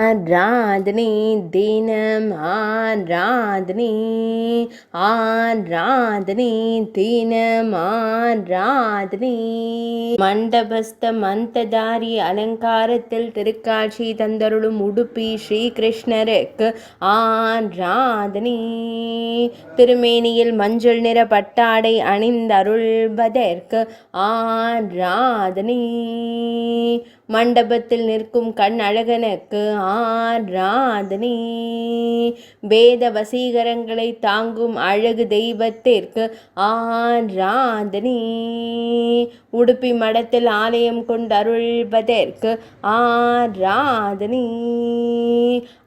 ஆராதனை தினம் ஆராதனை ஆராதனை தினம் ஆராதனை. மண்டபஸ்த மந்ததாரி அலங்காரத்தில் திருக்காட்சி தந்தருளும் உடுப்பி ஸ்ரீகிருஷ்ணருக்கு ஆராதனை. திருமேனியில் மஞ்சள் நிற பட்டாடை அணிந்தருள்வதற்கு ஆராதனை. மண்டபத்தில் நிற்கும் கண் அழகனுக்கு ஆராதனை. வேத வசீகரங்களை தாங்கும் அழகு தெய்வத்திற்கு ஆராதனை. உடுப்பி மடத்தில் ஆலயம் கொண்டருள்வதற்கு ஆராதனை.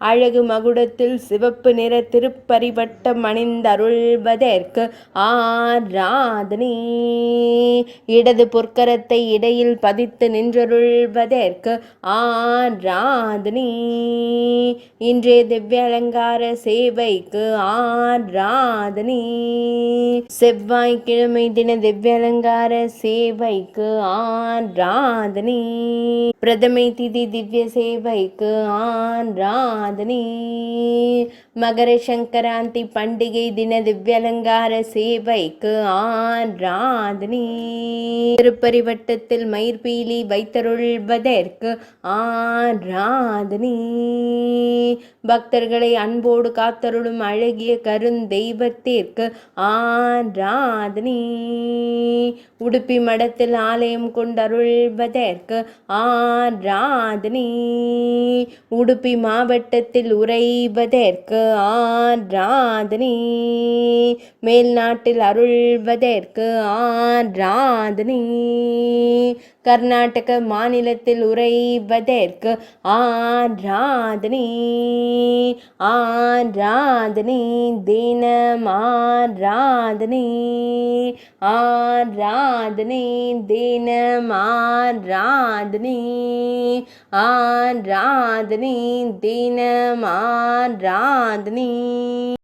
அழகு மகுடத்தில் சிவப்பு நிற திருப்பரிவட்டம் அணிந்தருள்வதற்கு ஆராதனை. இடது பொற்கரத்தை இடையில் பதித்து நின்றருள்வதற்கு ஆராதனை. இன்றைய திவ்ய அலங்கார சேவைக்கு ஆராதனை. செவ்வாய்க்கிழமை தின திவ்ய அலங்கார சேவைக்கு ஆராதனை. பிரதமை திதி திவ்ய சேவைக்கு ஆராதனை. மகர சங்கராந்தி பண்டிகை தின திவ்ய அலங்கார சேவைக்கு ஆராதனை. திருப்பரிவட்டத்தில் மயிர்பீலி வைத்தருள்வதற்கு ஆராதனை. பக்தர்களை அன்போடு காத்தருளும் அழகிய கருந்தெய்வத்திற்கு ஆராதனை. உடுப்பி மடத்தில் ஆலயம் கொண்டருள்வதற்கு ஆராதனை. உடுப்பி மாவட்டத்தில் உறைவதற்கு ஆராதனை. மேல் நாட்டில் அருள்வதற்கு ஆராதனை. கர்நாடக மாநிலத்தில் உறைவதற்கு ஆராதனை. ஆராதனை தினம் ஆராதனை. ஆராதனை தினம் ஆராதனை. ஆராதனை தினம் ஆராதனை.